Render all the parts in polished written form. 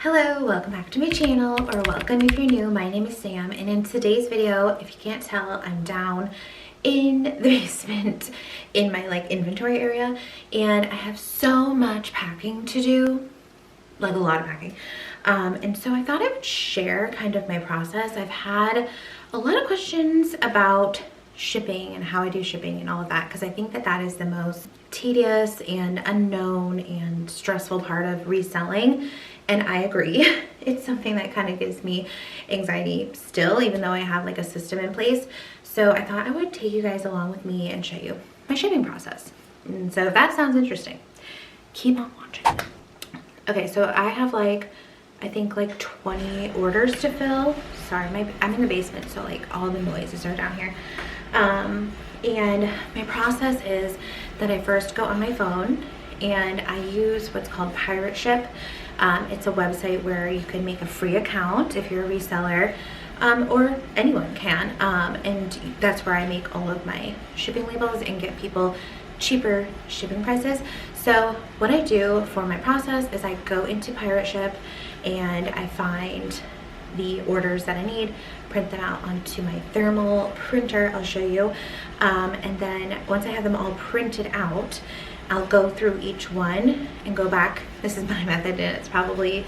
Hello, welcome back to my channel, or welcome if you're new. My name is Sam, and in today's video, if you can't tell, I'm down in the basement in my inventory area, and I have so much packing to do, like a lot of packing. And so I thought I would share kind of my process. I've had a lot of questions about shipping and how I do shipping and all of that, because I think that that is the most tedious and unknown and stressful part of reselling. And I agree. It's something that kind of gives me anxiety still, even though I have like a system in place. So I thought I would take you guys along with me and show you my shipping process. And so if that sounds interesting, keep on watching. Okay, so I have I think 20 orders to fill. Sorry, I'm in the basement, so all the noises are down here. And my process is that I first go on my phone and I use what's called Pirate Ship. It's a website where you can make a free account if you're a reseller, or anyone can. And that's where I make all of my shipping labels and get people cheaper shipping prices. So what I do for my process is I go into Pirate Ship and I find the orders that I need, print them out onto my thermal printer. I'll show you. And then once I have them all printed out, I'll go through each one and go back. This is my method, and it's probably,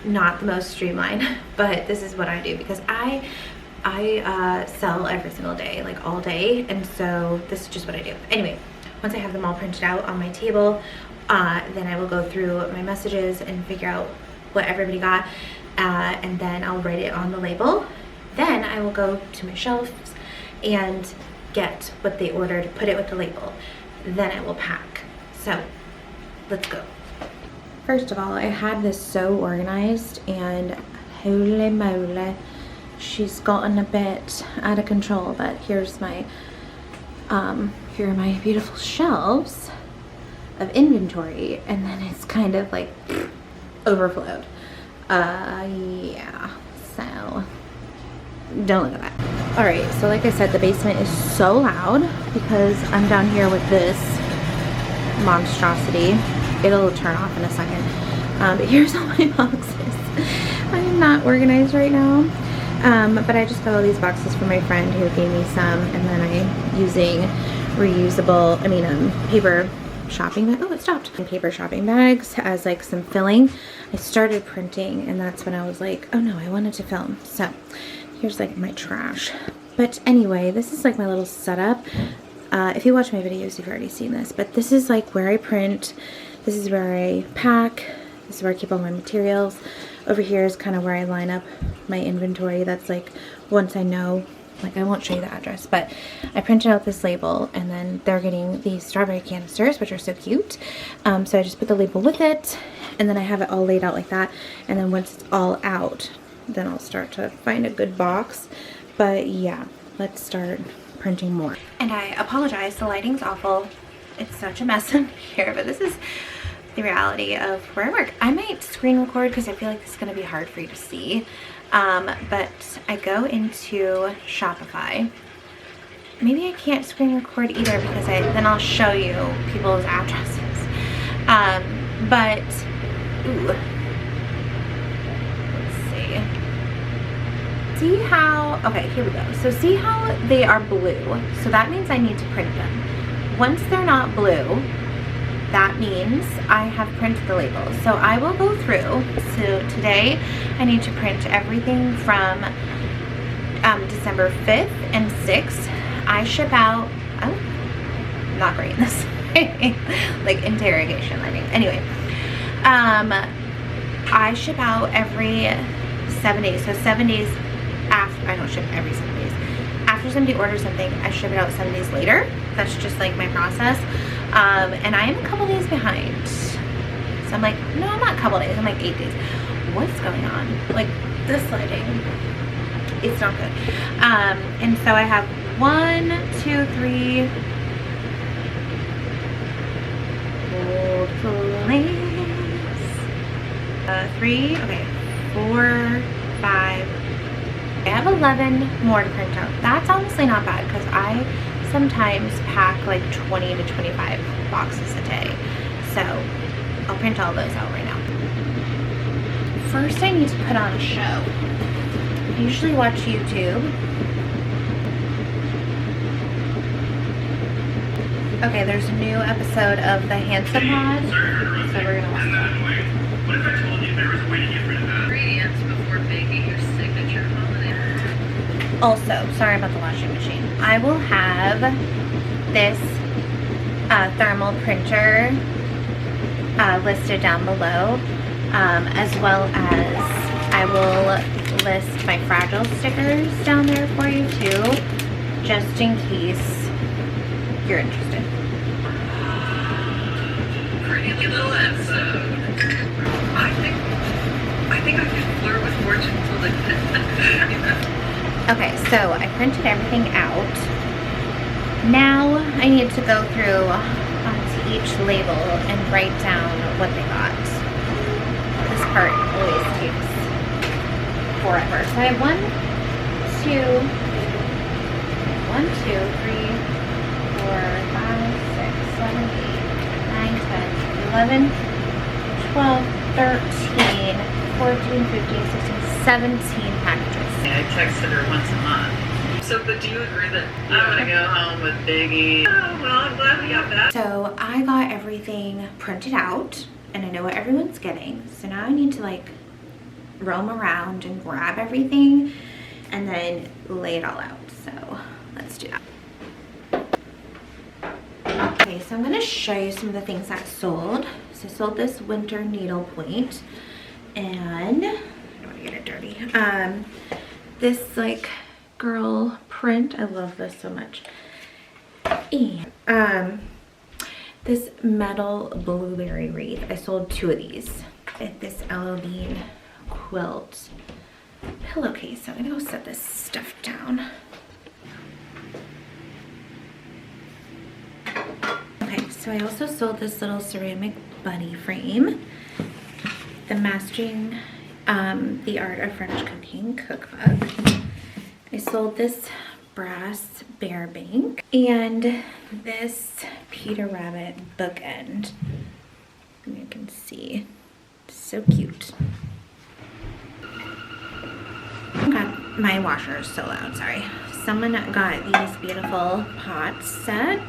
not the most streamlined, but this is what I do because I sell every single day, all day, and so this is just what I do. Anyway, once I have them all printed out on my table, then I will go through my messages and figure out what everybody got, and then I'll write it on the label. Then I will go to my shelves and get what they ordered, put it with the label. Then I will pack. So let's go. First of all, I had this so organized, and holy moly, she's gotten a bit out of control. But here's my here are my beautiful shelves of inventory, and then it's kind of overflowed. Yeah, so don't look at that. All right, so like I said, the basement is so loud because I'm down here with this monstrosity. It'll turn off in a second. But here's all my boxes. I am not organized right now. But I just got all these boxes from my friend who gave me some, and then I'm using reusable, paper shopping bag. Oh, it stopped. Paper shopping bags as some filling. I started printing, and that's when I was like, oh no, I wanted to film. So here's my trash. But anyway, this is my little setup. If you watch my videos, you've already seen this, but this is where I print. This is where I pack. This is where I keep all my materials. Over here is kind of where I line up my inventory. That's once I know, I won't show you the address, but I printed out this label, and then they're getting these strawberry canisters, which are so cute. So I just put the label with it, and then I have it all laid out like that. And then once it's all out, then I'll start to find a good box. But yeah, let's start printing more. And I apologize, the lighting's awful. It's such a mess in here, but this is the reality of where I work. I might screen record because I feel like this is going to be hard for you to see. But I go into Shopify. Maybe I can't screen record either because then I'll show you people's addresses. But ooh, see how, okay, here we go. So see how they are blue? So that means I need to print them. Once they're not blue, that means I have printed the labels. So I will go through. So today I need to print everything from December 5th and 6th. I ship out, I'm not great in this, interrogation learning. Anyway, I ship out every 7 days. So 7 days after, I don't ship every 7 days. After somebody orders something, I ship it out 7 days later. That's just my process. And I am a couple days behind. So I'm no, I'm not a couple days, I'm 8 days. What's going on? This lighting, it's not good. And so I have 1, 2, 3, hold please. 3, okay, 4, 5. I have 11 more to print out. That's honestly not bad because I sometimes pack 20 to 25 boxes a day. So I'll print all those out right now. first I need to put on a show. I usually watch YouTube. Okay, there's a new episode of the Handsome Pod, so we're gonna watch that. What if I told you there was a way to get rid of that? Ingredients before making your signature holiday. Also, sorry about the washing machine. I will have this thermal printer listed down below, as well as I will list my Fragile stickers down there for you too, just in case you're interested. Pretty little episode. I think I could flirt with fortune telling. Okay, so I printed everything out. Now I need to go through onto each label and write down what they got. This part always takes forever. So I have 1, 2, 3, 4, 5, 6, 7, 8, 9, 10, 11, 12, 13, 14, 15, 16, 17 packages. I texted her once a month. So, but do you agree that I want to go home with Biggie? Oh, well, I'm glad we got that. So I got everything printed out and I know what everyone's getting. So now I need to like roam around and grab everything and then lay it all out. So let's do that. Okay, so I'm going to show you some of the things that sold. So I sold this winter needlepoint and I don't want to get it dirty. This like girl print. I love this so much. And this metal blueberry wreath. I sold 2 of these at this Elohim quilt pillowcase. So I'm gonna go set this stuff down. Okay, so I also sold this little ceramic bunny frame. The Mastering the Art of French Cooking cookbook. I sold this brass bear bank and this Peter Rabbit bookend. And you can see, so cute. God, my washer is so loud, sorry. Someone got these beautiful pots set.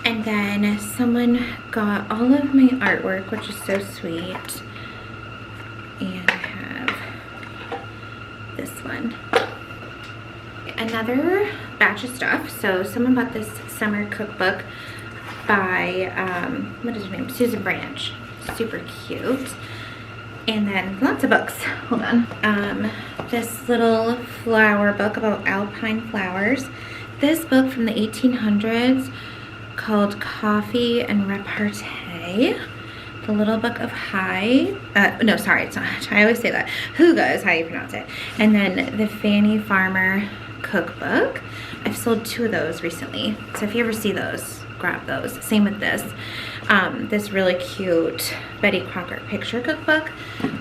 And then someone got all of my artwork, which is so sweet. And I have this one. Another batch of stuff. So someone bought this summer cookbook by, what is her name? Susan Branch. Super cute. And then lots of books. Hold on. This little flower book about alpine flowers. This book from the 1800s called Coffee and Repartee. The Little Book of High. No, sorry, it's not. I always say that. Huga is how you pronounce it. And then the Fanny Farmer cookbook. I've sold 2 of those recently. So if you ever see those, grab those. Same with this. This really cute Betty Crocker picture cookbook.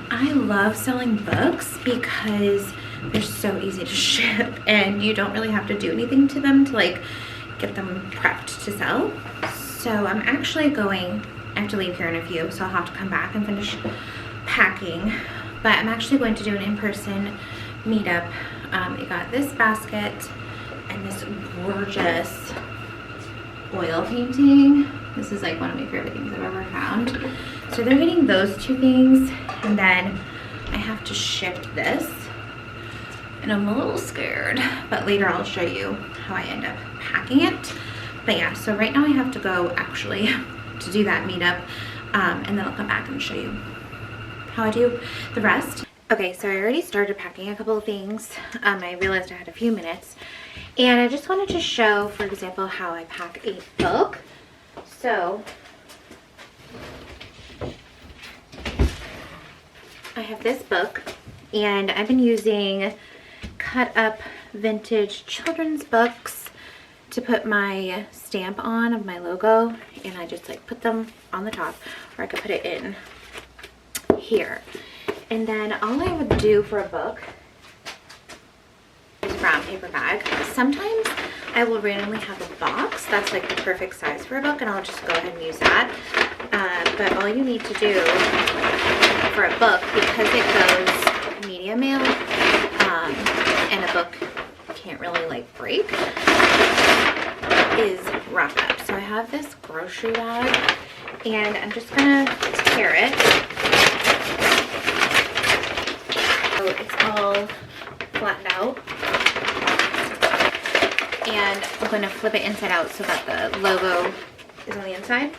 I love selling books because they're so easy to ship and you don't really have to do anything to them to like get them prepped to sell. So I'm actually going, I have to leave here in a few, so I'll have to come back and finish packing. But I'm actually going to do an in-person meetup. I got this basket and this gorgeous oil painting. This is like one of my favorite things I've ever found. So they're getting those 2 things, and then I have to ship this. And I'm a little scared, but later I'll show you how I end up packing it. But yeah, so right now I have to go actually to do that meetup, and then I'll come back and show you how I do the rest. Okay, so I already started packing a couple of things. I realized I had a few minutes, and I just wanted to show, for example, how I pack a book. So I have this book, and I've been using cut up vintage children's books to put my stamp on of my logo, and I just like put them on the top, or I could put it in here. And then all I would do for a book is a brown paper bag. Sometimes I will randomly have a box that's like the perfect size for a book, and I'll just go ahead and use that. But all you need to do for a book, because it goes media mail, and a book can't really like break, is wrapped up. So I have this grocery bag, and I'm just gonna tear it. So it's all flattened out. And I'm gonna flip it inside out so that the logo is on the inside.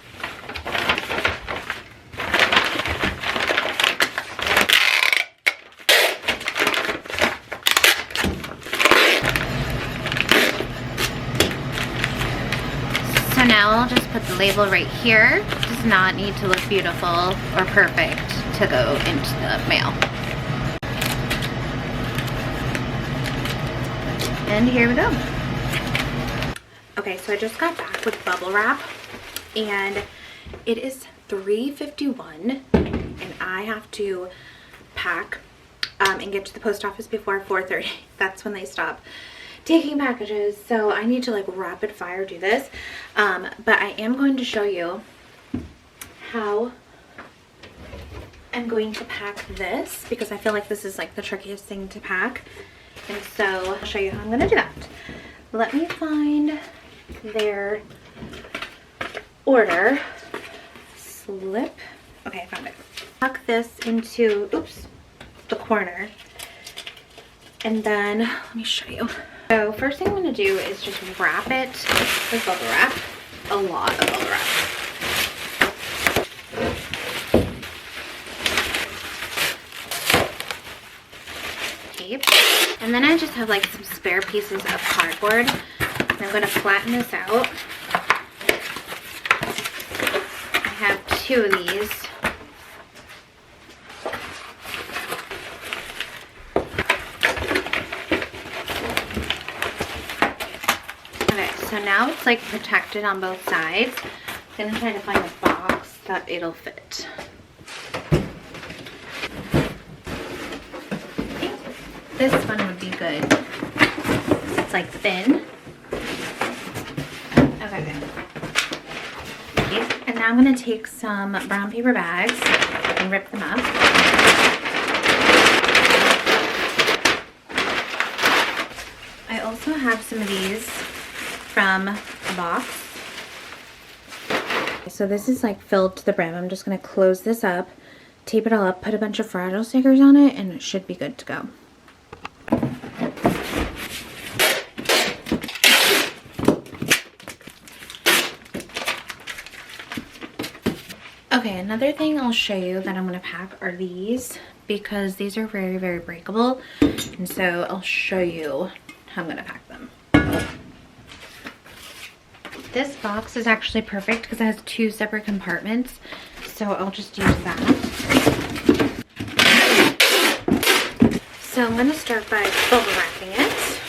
So now I'll just put the label right here. It does not need to look beautiful or perfect to go into the mail. And here we go. Okay, so I just got back with bubble wrap, and it is 3:51, and I have to pack and get to the post office before 4:30. That's when they stop taking packages, so I need to like rapid fire do this. But I am going to show you how I'm going to pack this, because I feel like this is like the trickiest thing to pack, and so I'll show you how I'm going to do that. Let me find their order slip. Okay, I found it. Tuck this into, oops, the corner, and then let me show you. So first thing I'm going to do is just wrap it with bubble wrap, a lot of bubble wrap. Tape. And then I just have like some spare pieces of cardboard. And I'm going to flatten this out. I have 2 of these. Okay, so now it's like protected on both sides. I'm going to try to find a box that it'll fit. This one would be good. It's like thin. Okay. And now I'm going to take some brown paper bags and rip them up. I also have some of these from a box. So this is like filled to the brim. I'm just going to close this up, tape it all up, put a bunch of fragile stickers on it, and it should be good to go. Okay, another thing I'll show you that I'm going to pack are these, because these are very, very breakable, and so I'll show you how I'm going to pack them. This box is actually perfect because it has 2 separate compartments, so I'll just use that. So I'm going to start by bubble wrapping it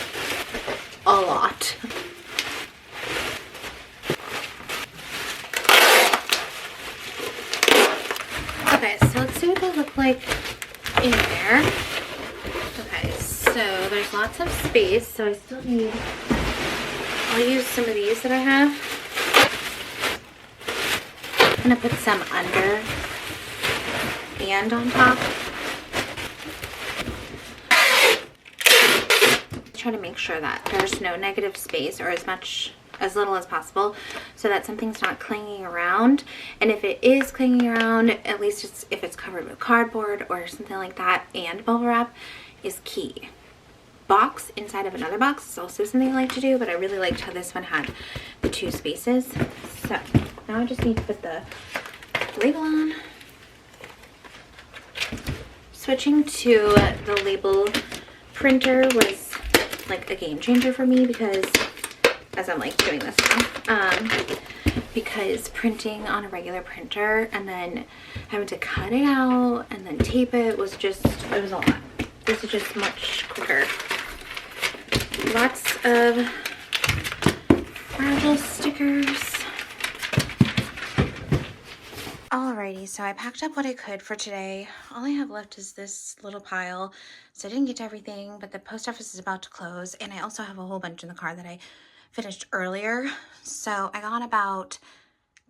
a lot. Okay, so let's see what they look like in there. Okay, so there's lots of space, so I still need, I'll use some of these that I have. I'm gonna put some under and on top. Try to make sure that there's no negative space, or as little as possible, so that something's not clinging around. And if it is clinging around, at least if it's covered with cardboard or something like that, and bubble wrap is key. Box inside of another box is also something I like to do, but I really liked how this one had the 2 spaces. So now I just need to put the label on. Switching to the label printer was like a game changer for me, because as I'm like doing this now, because printing on a regular printer and then having to cut it out and then tape it was just, it was a lot. This is just much quicker. Lots of fragile stickers. Alrighty, so I packed up what I could for today. All I have left is this little pile, so I didn't get to everything, but the post office is about to close, and I also have a whole bunch in the car that I finished earlier. So I got about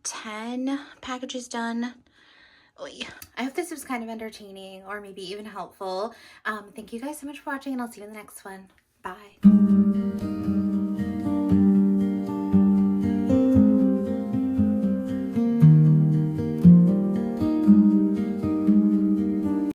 10 packages done Oy. I hope this was kind of entertaining or maybe even helpful. Thank you guys so much for watching, and I'll see you in the next one. Bye.